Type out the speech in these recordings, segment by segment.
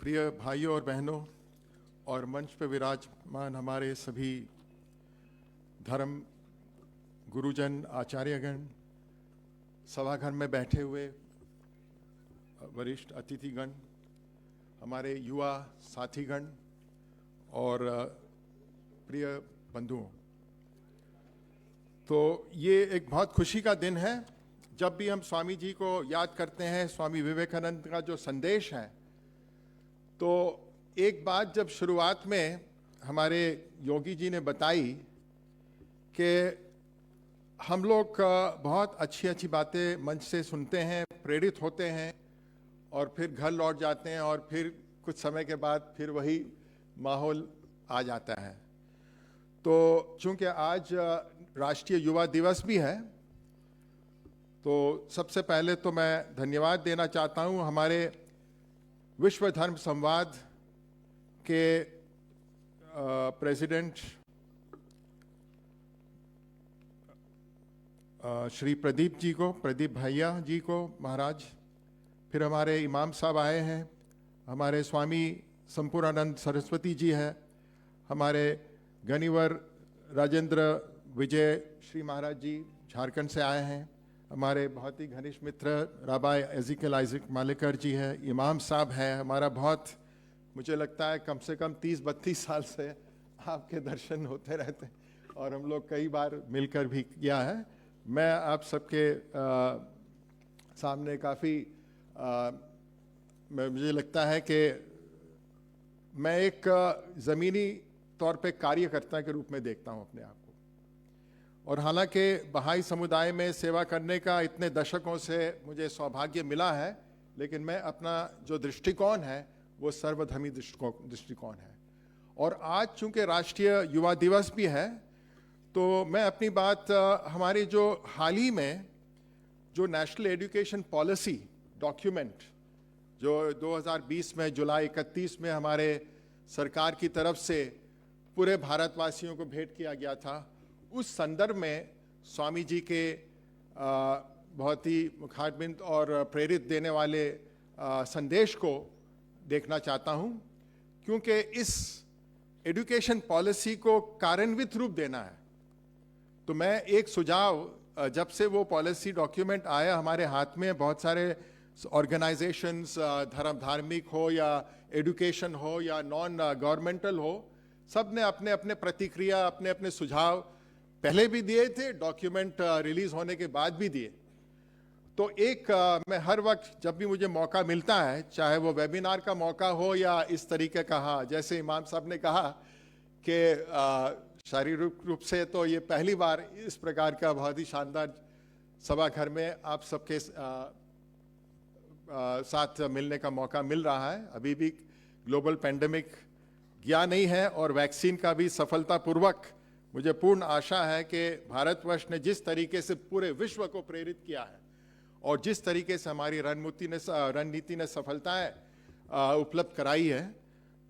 प्रिय भाइयों और बहनों और मंच पर विराजमान हमारे सभी धर्म गुरुजन, आचार्यगण, सभाघर में बैठे हुए वरिष्ठ अतिथिगण, हमारे युवा साथीगण और प्रिय बंधुओं, तो ये एक बहुत खुशी का दिन है जब भी हम स्वामी जी को याद करते हैं। स्वामी विवेकानंद का जो संदेश है, तो एक बात जब शुरुआत में हमारे योगी जी ने बताई कि हम लोग बहुत अच्छी अच्छी बातें मंच से सुनते हैं, प्रेरित होते हैं और फिर घर लौट जाते हैं और फिर कुछ समय के बाद फिर वही माहौल आ जाता है। तो चूंकि आज राष्ट्रीय युवा दिवस भी है, तो सबसे पहले तो मैं धन्यवाद देना चाहता हूं हमारे विश्व धर्म संवाद के प्रेसिडेंट श्री प्रदीप जी को, प्रदीप भैया जी को महाराज, फिर हमारे इमाम साहब आए हैं, हमारे स्वामी संपूर्णानंद सरस्वती जी है, हमारे गनिवर राजेंद्र विजय श्री महाराज जी झारखंड से आए हैं, हमारे बहुत ही घनिष्ठ मित्र राबाई एजिकल आइजक मालेकर जी है, इमाम साहब है, हमारा बहुत, मुझे लगता है कम से कम 30-32 साल से आपके दर्शन होते रहते हैं और हम लोग कई बार मिलकर भी किया है। मैं आप सबके सामने काफ़ी मुझे लगता है कि मैं एक ज़मीनी तौर पे कार्यकर्ता के रूप में देखता हूँ अपने आप को, और हालांकि बहाई समुदाय में सेवा करने का इतने दशकों से मुझे सौभाग्य मिला है, लेकिन मैं अपना जो दृष्टिकोण है वो सर्वधर्मी दृष्टिकोण है। और आज चूंकि राष्ट्रीय युवा दिवस भी है, तो मैं अपनी बात हमारी जो हाल ही में जो नेशनल एजुकेशन पॉलिसी डॉक्यूमेंट जो 2020 में जुलाई 31 में हमारे सरकार की तरफ से पूरे भारतवासियों को भेंट किया गया था, उस संदर्भ में स्वामी जी के बहुत ही मुखारबिंद और प्रेरित देने वाले संदेश को देखना चाहता हूं, क्योंकि इस एजुकेशन पॉलिसी को कार्यान्वित रूप देना है। तो मैं एक सुझाव, जब से वो पॉलिसी डॉक्यूमेंट आया हमारे हाथ में, बहुत सारे ऑर्गेनाइजेशंस, धार्मिक हो या एजुकेशन हो या नॉन गवर्नमेंटल हो, सब ने अपने अपने प्रतिक्रिया, अपने अपने सुझाव पहले भी दिए थे, डॉक्यूमेंट रिलीज होने के बाद भी दिए। तो एक मैं हर वक्त जब भी मुझे मौका मिलता है, चाहे वो वेबिनार का मौका हो या इस तरीके का, जैसे इमाम साहब ने कहा कि शारीरिक रूप से तो ये पहली बार इस प्रकार का बहुत ही शानदार सभा घर में आप सबके साथ मिलने का मौका मिल रहा है। अभी भी ग्लोबल पेंडेमिक गया नहीं है और वैक्सीन का भी सफलतापूर्वक, मुझे पूर्ण आशा है कि भारतवर्ष ने जिस तरीके से पूरे विश्व को प्रेरित किया है और जिस तरीके से हमारी रणनीति ने सफलताएं उपलब्ध कराई है,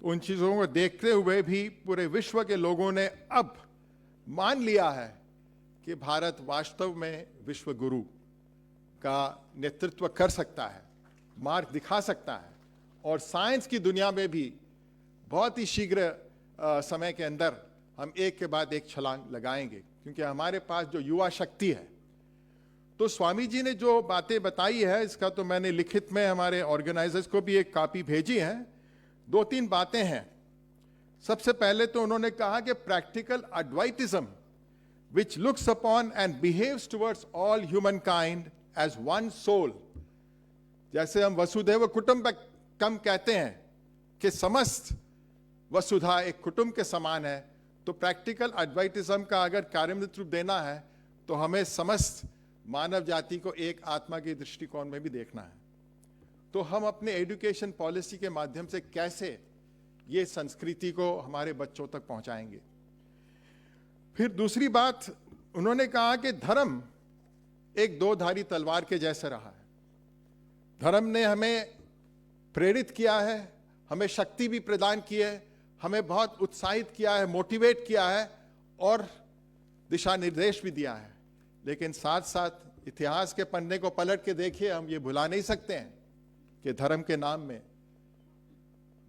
तो उन चीज़ों को देखते हुए भी पूरे विश्व के लोगों ने अब मान लिया है कि भारत वास्तव में विश्व गुरु का नेतृत्व कर सकता है, मार्ग दिखा सकता है, और साइंस की दुनिया में भी बहुत ही शीघ्र समय के अंदर हम एक के बाद एक छलांग लगाएंगे, क्योंकि हमारे पास जो युवा शक्ति है। तो स्वामी जी ने जो बातें बताई है, इसका तो मैंने लिखित में हमारे ऑर्गेनाइजर्स को भी एक कॉपी भेजी है। 2-3 बातें हैं। सबसे पहले तो उन्होंने कहा कि practical Advaitism which looks upon and behaves towards all humankind as one soul, जैसे हम वसुधैव कुटुंबकम कहते हैं कि समस्त वसुधा एक कुटुंब के समान है, तो प्रैक्टिकल एडवाइटिज्म का अगर कार्यान्वित रूप देना है तो हमें समस्त मानव जाति को एक आत्मा के दृष्टिकोण में भी देखना है। तो हम अपने एजुकेशन पॉलिसी के माध्यम से कैसे ये संस्कृति को हमारे बच्चों तक पहुंचाएंगे। फिर दूसरी बात उन्होंने कहा कि धर्म एक दो-धारी तलवार के जैसे रहा है। धर्म ने हमें प्रेरित किया है, हमें शक्ति भी प्रदान की है, हमें बहुत उत्साहित किया है, मोटिवेट किया है और दिशा निर्देश भी दिया है। लेकिन साथ साथ इतिहास के पन्ने को पलट के देखिए, हम ये भुला नहीं सकते हैं कि धर्म के नाम में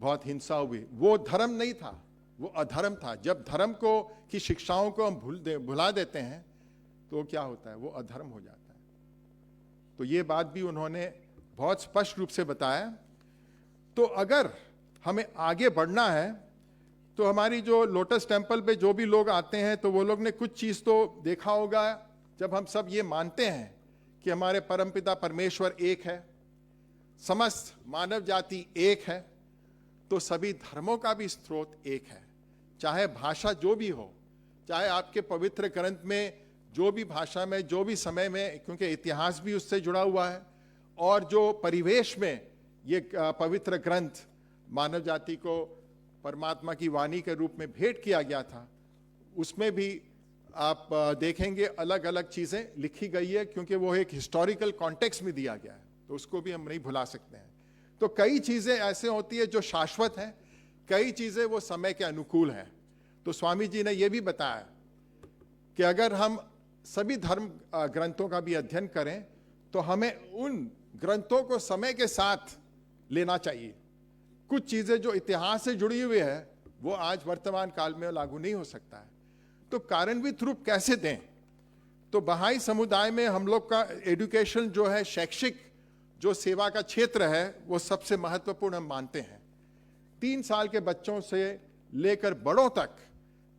बहुत हिंसा हुई, वो धर्म नहीं था, वो अधर्म था। जब धर्म को की शिक्षाओं को हम भुला देते हैं तो क्या होता है, वो अधर्म हो जाता है। तो ये बात भी उन्होंने बहुत स्पष्ट रूप से बताया। तो अगर हमें आगे बढ़ना है तो हमारी जो लोटस टेम्पल पे जो भी लोग आते हैं तो वो लोग ने कुछ चीज तो देखा होगा। जब हम सब ये मानते हैं कि हमारे परमपिता परमेश्वर एक है, समस्त मानव जाति एक है, तो सभी धर्मों का भी स्रोत एक है। चाहे भाषा जो भी हो, चाहे आपके पवित्र ग्रंथ में जो भी भाषा में जो भी समय में, क्योंकि इतिहास भी उससे जुड़ा हुआ है, और जो परिवेश में ये पवित्र ग्रंथ मानव जाति को परमात्मा की वाणी के रूप में भेंट किया गया था, उसमें भी आप देखेंगे अलग अलग चीजें लिखी गई है, क्योंकि वो एक हिस्टोरिकल कॉन्टेक्स्ट में दिया गया है, तो उसको भी हम नहीं भुला सकते हैं। तो कई चीजें ऐसे होती है जो शाश्वत है, कई चीजें वो समय के अनुकूल हैं। तो स्वामी जी ने यह भी बताया कि अगर हम सभी धर्म ग्रंथों का भी अध्ययन करें तो हमें उन ग्रंथों को समय के साथ लेना चाहिए। कुछ चीजें जो इतिहास से जुड़ी हुई है वो आज वर्तमान काल में लागू नहीं हो सकता है। तो कार्यान्वित रूप कैसे दें? तो बहाई समुदाय में हम लोग का एजुकेशन जो है, शैक्षिक जो सेवा का क्षेत्र है, वो सबसे महत्वपूर्ण हम मानते हैं। 3 साल के बच्चों से लेकर बड़ों तक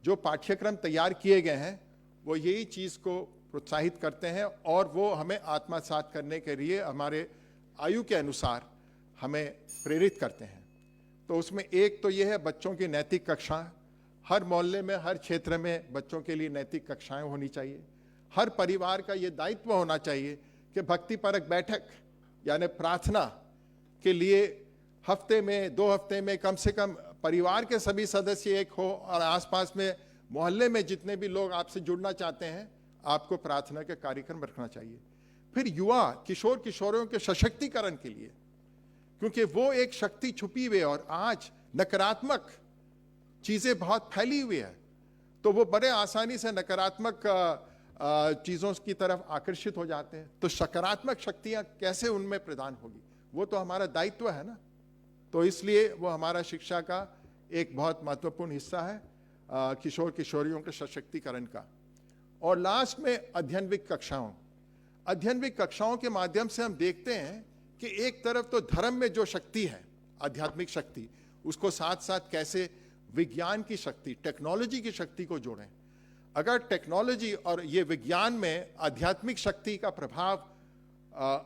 जो पाठ्यक्रम तैयार किए गए हैं वो यही चीज को प्रोत्साहित करते हैं और वो हमें आत्मसात करने के लिए हमारे आयु के अनुसार हमें प्रेरित करते हैं। तो उसमें एक तो ये है बच्चों की नैतिक कक्षाएं। हर मोहल्ले में, हर क्षेत्र में बच्चों के लिए नैतिक कक्षाएं होनी चाहिए। हर परिवार का ये दायित्व होना चाहिए कि भक्तिपरक बैठक यानी प्रार्थना के लिए हफ्ते में, 2 हफ्ते में कम से कम परिवार के सभी सदस्य एक हो, और आसपास में मोहल्ले में जितने भी लोग आपसे जुड़ना चाहते हैं, आपको प्रार्थना के कार्यक्रम रखना चाहिए। फिर युवा किशोर किशोरियों के सशक्तिकरण के लिए, क्योंकि वो एक शक्ति छुपी हुई है और आज नकारात्मक चीजें बहुत फैली हुई है, तो वो बड़े आसानी से नकारात्मक चीजों की तरफ आकर्षित हो जाते हैं। तो सकारात्मक शक्तियां कैसे उनमें प्रदान होगी, वो तो हमारा दायित्व है ना। तो इसलिए वो हमारा शिक्षा का एक बहुत महत्वपूर्ण हिस्सा है, किशोर किशोरियों के सशक्तिकरण का। और लास्ट में अध्ययनविक कक्षाओं के माध्यम से हम देखते हैं कि एक तरफ तो धर्म में जो शक्ति है, आध्यात्मिक शक्ति, उसको साथ साथ कैसे विज्ञान की शक्ति, टेक्नोलॉजी की शक्ति को जोड़ें। अगर टेक्नोलॉजी और ये विज्ञान में आध्यात्मिक शक्ति का प्रभाव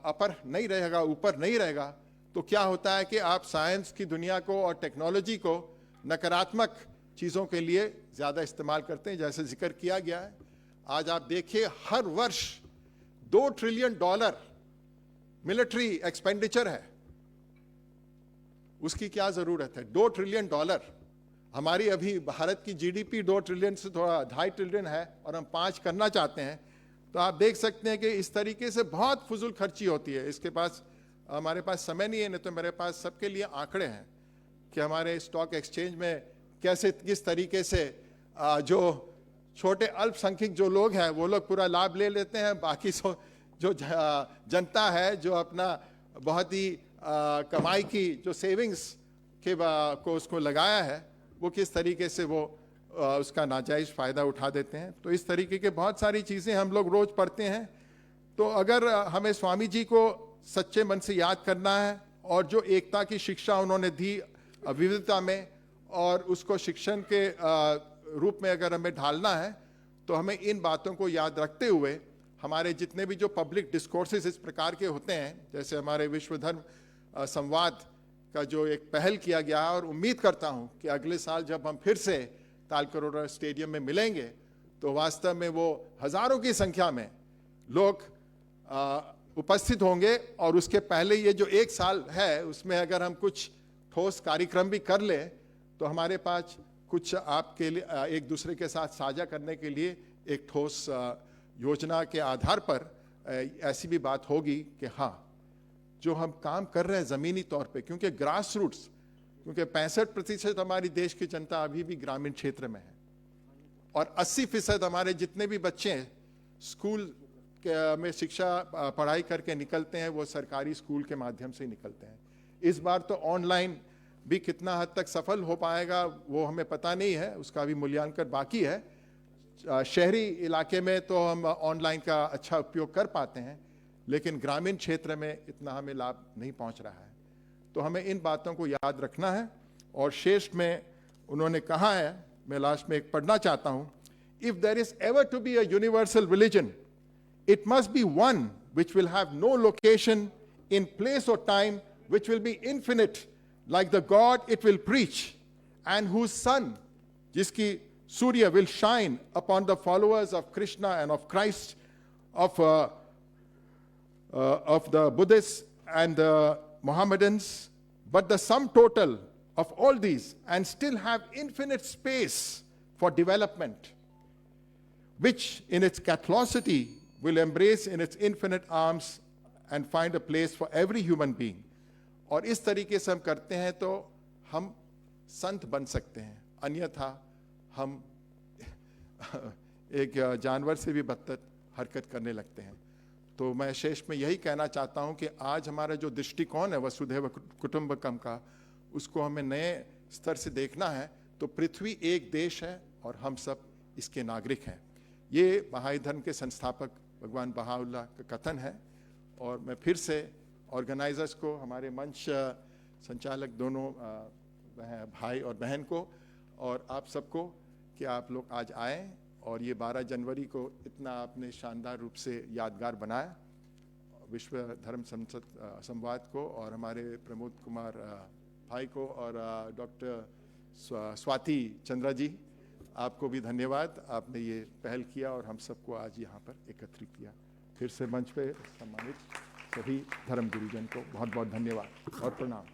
अपर नहीं रहेगा, ऊपर नहीं रहेगा, तो क्या होता है कि आप साइंस की दुनिया को और टेक्नोलॉजी को नकारात्मक चीज़ों के लिए ज़्यादा इस्तेमाल करते हैं, जैसे जिक्र किया गया है। आज आप देखिए हर वर्ष $2 ट्रिलियन मिलिट्री एक्सपेंडिचर है, उसकी क्या ज़रूरत है? $2 ट्रिलियन। हमारी अभी भारत की जीडीपी 2 ट्रिलियन से थोड़ा 2.5 ट्रिलियन है और हम 5 करना चाहते हैं। तो आप देख सकते हैं कि इस तरीके से बहुत फजूल खर्ची होती है। इसके पास हमारे पास समय नहीं है, नहीं तो मेरे पास सबके लिए आंकड़े हैं कि हमारे स्टॉक एक्सचेंज में कैसे किस तरीके से जो छोटे अल्पसंख्यक जो लोग हैं वो लोग पूरा लाभ ले लेते हैं, बाकी जो जनता है जो अपना बहुत ही कमाई की जो सेविंग्स के को उसको लगाया है, वो किस तरीके से वो उसका नाजायज़ फ़ायदा उठा देते हैं। तो इस तरीके के बहुत सारी चीज़ें हम लोग रोज़ पढ़ते हैं। तो अगर हमें स्वामी जी को सच्चे मन से याद करना है और जो एकता की शिक्षा उन्होंने दी विविधता में, और उसको शिक्षण के रूप में अगर हमें ढालना है, तो हमें इन बातों को याद रखते हुए हमारे जितने भी जो पब्लिक डिस्कोर्सेस इस प्रकार के होते हैं, जैसे हमारे विश्व धर्म संवाद का जो एक पहल किया गया है, और उम्मीद करता हूं कि अगले साल जब हम फिर से तालकटोरा स्टेडियम में मिलेंगे तो वास्तव में वो हजारों की संख्या में लोग उपस्थित होंगे। और उसके पहले ये जो 1 साल है उसमें अगर हम कुछ ठोस कार्यक्रम भी कर लें तो हमारे पास कुछ आपके लिए एक दूसरे के साथ साझा करने के लिए एक ठोस योजना के आधार पर ऐसी भी बात होगी कि हाँ, जो हम काम कर रहे हैं ज़मीनी तौर पे, क्योंकि ग्रास रूट्स, क्योंकि 65% हमारी देश की जनता अभी भी ग्रामीण क्षेत्र में है और 80% हमारे जितने भी बच्चे स्कूल में शिक्षा पढ़ाई करके निकलते हैं वो सरकारी स्कूल के माध्यम से निकलते हैं। इस बार तो ऑनलाइन भी कितना हद तक सफल हो पाएगा वो हमें पता नहीं है, उसका भी मूल्यांकन बाकी है। शहरी इलाके में तो हम ऑनलाइन का अच्छा उपयोग कर पाते हैं, लेकिन ग्रामीण क्षेत्र में इतना हमें लाभ नहीं पहुंच रहा है। तो हमें इन बातों को याद रखना है। और शेष में उन्होंने कहा है, मैं लास्ट में एक पढ़ना चाहता हूं, if there is ever to be a universal religion, it must be one which will have no location in place or time, which will be infinite, like the God it will preach, and whose sun, jiski Surya, will shine upon the followers of Krishna and of Christ, of the Buddhists and the Mohammedans, but the sum total of all these, and still have infinite space for development, which in its Catholicity will embrace in its infinite arms and find a place for every human being. और इस तरीके से हम करते हैं तो हम संत बन सकते हैं, अन्यथा हम एक जानवर से भी बदतर हरकत करने लगते हैं। तो मैं शेष में यही कहना चाहता हूं कि आज हमारा जो दृष्टिकोण है वसुधैव कुटुंबकम का, उसको हमें नए स्तर से देखना है। तो पृथ्वी एक देश है और हम सब इसके नागरिक हैं। ये बहाई धर्म के संस्थापक भगवान बहाउल्लाह का कथन है। और मैं फिर से ऑर्गेनाइजर्स को, हमारे मंच संचालक दोनों भाई और बहन को, और आप सबको कि आप लोग आज आए और ये 12 जनवरी को इतना आपने शानदार रूप से यादगार बनाया, विश्व धर्म संवाद को, और हमारे प्रमोद कुमार भाई को, और डॉक्टर स्वाति चंद्रा जी, आपको भी धन्यवाद। आपने ये पहल किया और हम सबको आज यहाँ पर एकत्रित किया। फिर से मंच पे सम्मानित सभी धर्म गुरुजन को बहुत बहुत धन्यवाद और प्रणाम।